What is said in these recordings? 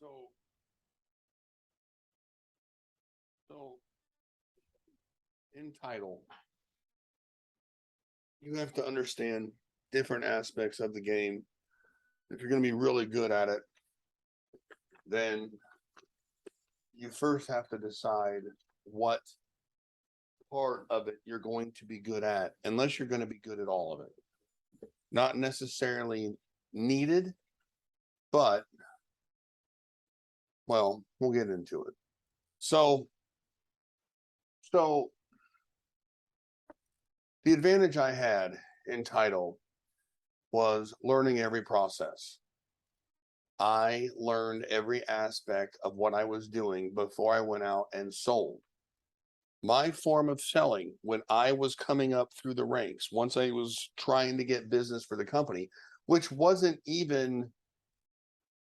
So, so in title, you have to understand different aspects of the game. If you're going to be really good at it, then you first have to decide what part of it you're going to be good at, unless you're going to be good at all of it. Not necessarily needed, but well, we'll get into it. So the advantage I had in title was learning every process. I learned every aspect of what I was doing before I went out and sold. My form of selling when I was coming up through the ranks, once I was trying to get business for the company, which wasn't even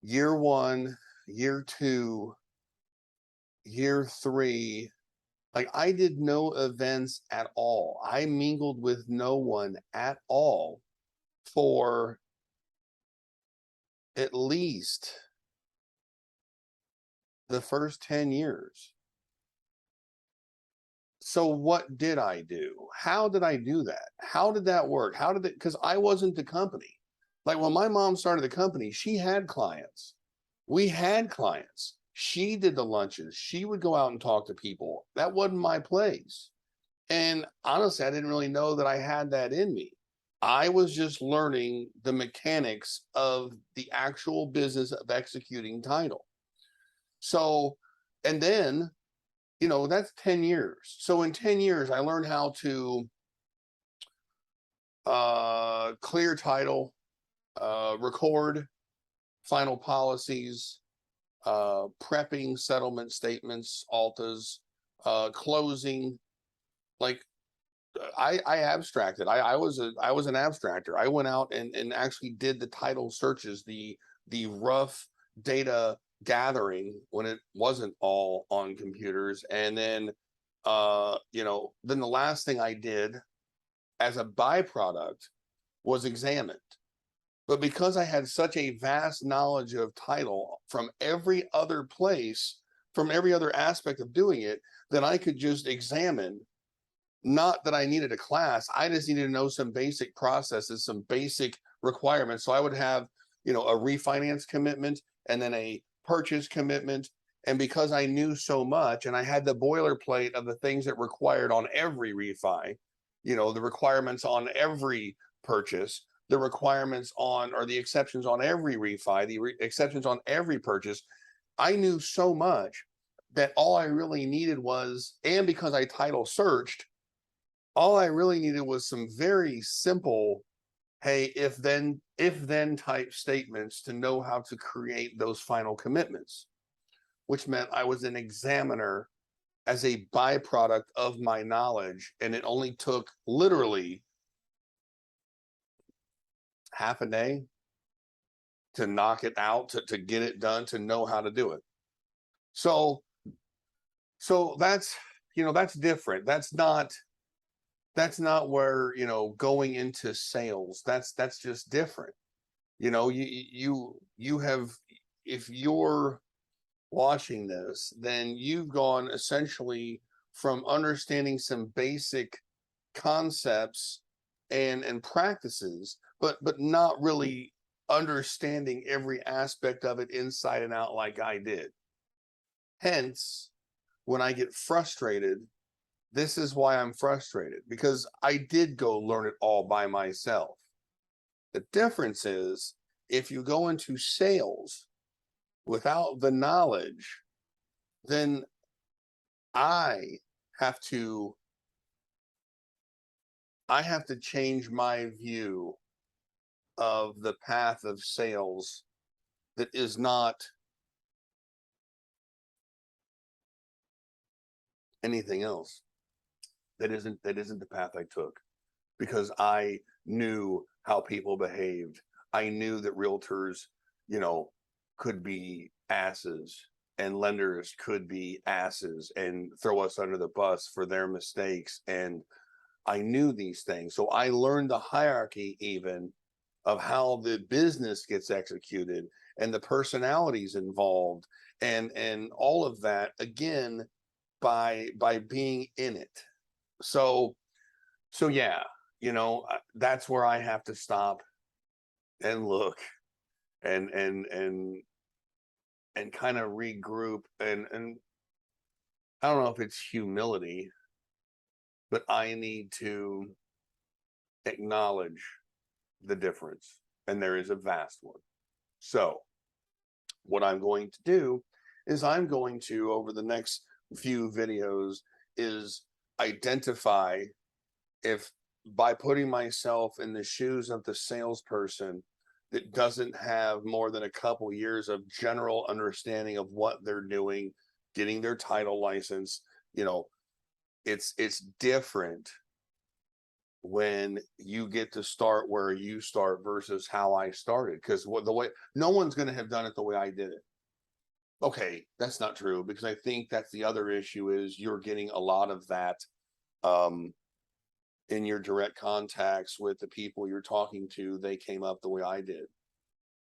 year one, year two, year three. Like, I did no events at all. I mingled with no one at all for at least the first 10 years. So what did I do? How did I do that? How did that work? How did it? Because I wasn't the company. Like, when my mom started the company, she had clients. We had clients. She did the lunches. She would go out and talk to people. That wasn't my place. And honestly, I didn't really know that I had that in me. I was just learning the mechanics of the actual business of executing title. So, and then, that's 10 years. So in 10 years, I learned how to clear title, record final policies, prepping settlement statements, altas, closing. Like, I abstracted. I was an abstractor. I went out and actually did the title searches, the rough data gathering when it wasn't all on computers. And then then the last thing I did as a byproduct was examined. But because I had such a vast knowledge of title from every other place, from every other aspect of doing it, then I could just examine. Not that I needed a class, I just needed to know some basic processes, some basic requirements. So I would have, a refinance commitment and then a purchase commitment. And because I knew so much and I had the boilerplate of the things that required on every refi, the requirements on every purchase, the requirements on, or the exceptions on every refi, exceptions on every purchase, I knew so much that all I really needed was, and because I title searched, all I really needed was some very simple, hey, if then type statements to know how to create those final commitments, which meant I was an examiner as a byproduct of my knowledge. And it only took literally half a day to knock it out, to get it done, to know how to do it. So that's different. That's not where, going into sales, that's just different. You have, if you're watching this, then you've gone essentially from understanding some basic concepts and practices, but not really understanding every aspect of it inside and out like I did. Hence, when I get frustrated, this is why I'm frustrated, because I did go learn it all by myself. The difference is, if you go into sales without the knowledge, then I have to change my view of the path of sales that is not anything else. That isn't the path I took, because I knew how people behaved. I knew that realtors, could be asses, and lenders could be asses and throw us under the bus for their mistakes. And I knew these things. So I learned the hierarchy even of how the business gets executed. and the personalities involved, and all of that, again, by being in it. So yeah, that's where I have to stop and look and and kind of regroup, and I don't know if it's humility, but I need to acknowledge the difference, and there is a vast one. So what I'm going to do is I'm going to, over the next few videos, is identify, if by putting myself in the shoes of the salesperson that doesn't have more than a couple years of general understanding of what they're doing, getting their title license, it's different when you get to start where you start versus how I started. Because the way, no one's going to have done it the way I did it. Okay, that's not true, because I think that's the other issue, is you're getting a lot of that in your direct contacts with the people you're talking to. They came up the way I did.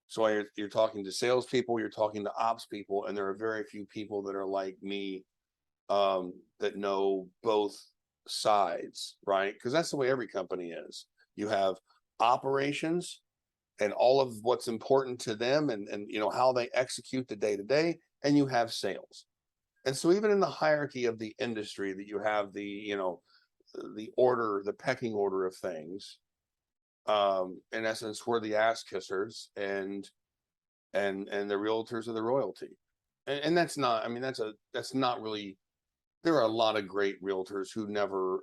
So you're talking to salespeople, you're talking to ops people, and there are very few people that are like me, that know both sides, right? Because that's the way every company is. You have operations and all of what's important to them, and how they execute the day to day, and you have sales. And so even in the hierarchy of the industry, that you have the order, the pecking order of things. In essence, we're the ass kissers, and the realtors are the royalty. And that's not, I mean, that's not really, there are a lot of great realtors who never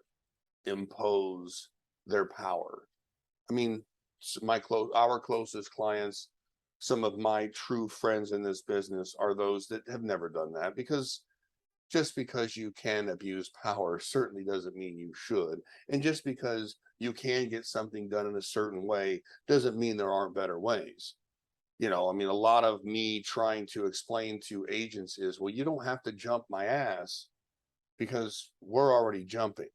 impose their power. I mean, our closest clients, some of my true friends in this business, are those that have never done that, because just because you can abuse power certainly doesn't mean you should. And just because you can get something done in a certain way doesn't mean there aren't better ways. I mean, a lot of me trying to explain to agents is, well, you don't have to jump my ass, because we're already jumping.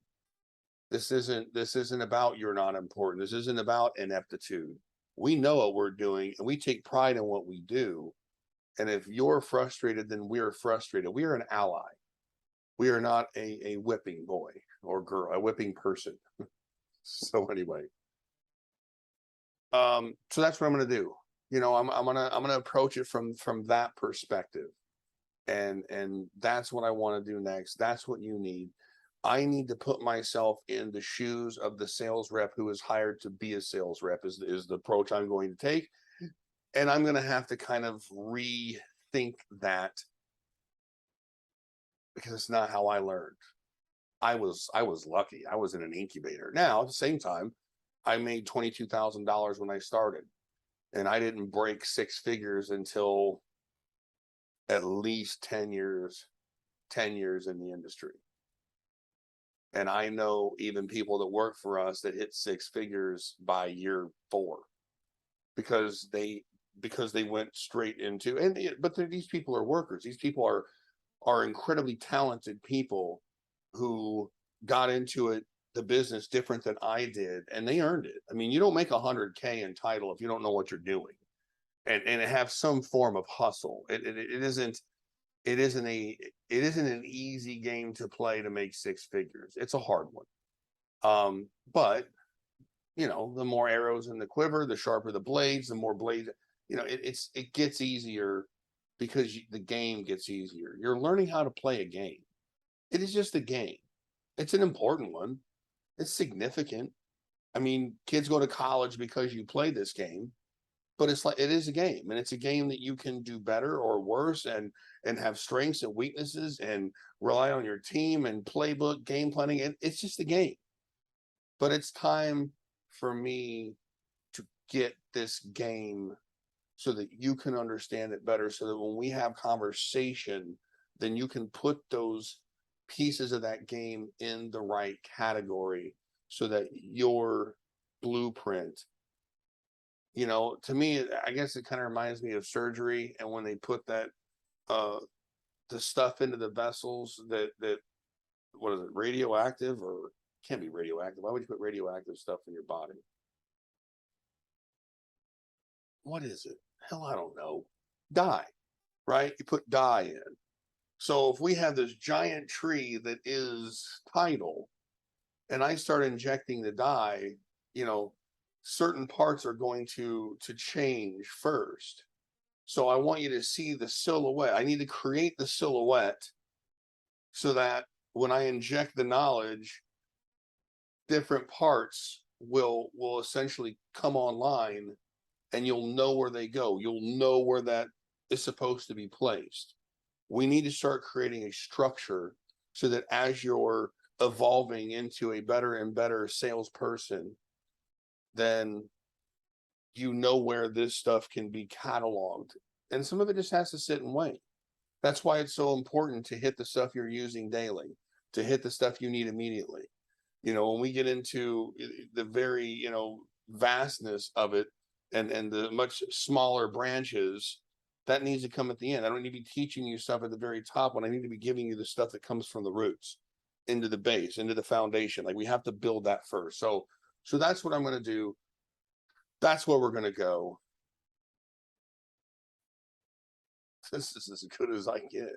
This isn't about you're not important. This isn't about ineptitude. We know what we're doing, and we take pride in what we do. And if you're frustrated, then we're frustrated. We are an ally. We are not a whipping boy or girl, a whipping person. So anyway, so that's what I'm going to do. I'm gonna approach it from that perspective, and that's what I want to do next. That's what you need. I need to put myself in the shoes of the sales rep who is hired to be a sales rep, is the approach I'm going to take. And I'm going to have to kind of rethink that, because it's not how I learned. I was lucky. I was in an incubator. Now, at the same time, I made $22,000 when I started, and I didn't break six figures until at least 10 years in the industry. And I know even people that work for us that hit six figures by year 4, because they went straight into, but these people are workers. These people are incredibly talented people who got into the business different than I did, and they earned it. I mean, you don't make $100K in title if you don't know what you're doing, and have some form of hustle. It isn't an easy game to play to make six figures. It's a hard one. But the more arrows in the quiver, the sharper the blades, the more blades, it gets easier, because the game gets easier. You're learning how to play a game. It is just a game. It's an important one. It's significant. I mean, kids go to college because you play this game, but it is a game, and it's a game that you can do better or worse, and have strengths and weaknesses, and rely on your team and playbook, game planning. And it's just a game. But it's time for me to get this game so that you can understand it better, so that when we have conversation, then you can put those pieces of that game in the right category, so that your blueprint, to me, I guess it kind of reminds me of surgery. And when they put that the stuff into the vessels, that what is it, radioactive, or can't be radioactive. Why would you put radioactive stuff in your body? What is it? Hell, I don't know. dye, right? You put dye in. So if we have this giant tree that is title, and I start injecting the dye, you know, certain parts are going to change first. So I want you to see the silhouette. I need to create the silhouette so that when I inject the knowledge, different parts will essentially come online, and you'll know where they go. You'll know where that is supposed to be placed. We need to start creating a structure so that as you're evolving into a better and better salesperson, then you know where this stuff can be cataloged. And some of it just has to sit and wait. That's why it's so important to hit the stuff you're using daily, to hit the stuff you need immediately. You know, when we get into the very, vastness of it, and the much smaller branches, that needs to come at the end. I don't need to be teaching you stuff at the very top when I need to be giving you the stuff that comes from the roots into the base, into the foundation. Like, we have to build that first. So that's what I'm going to do. That's where we're going to go. This is as good as I get.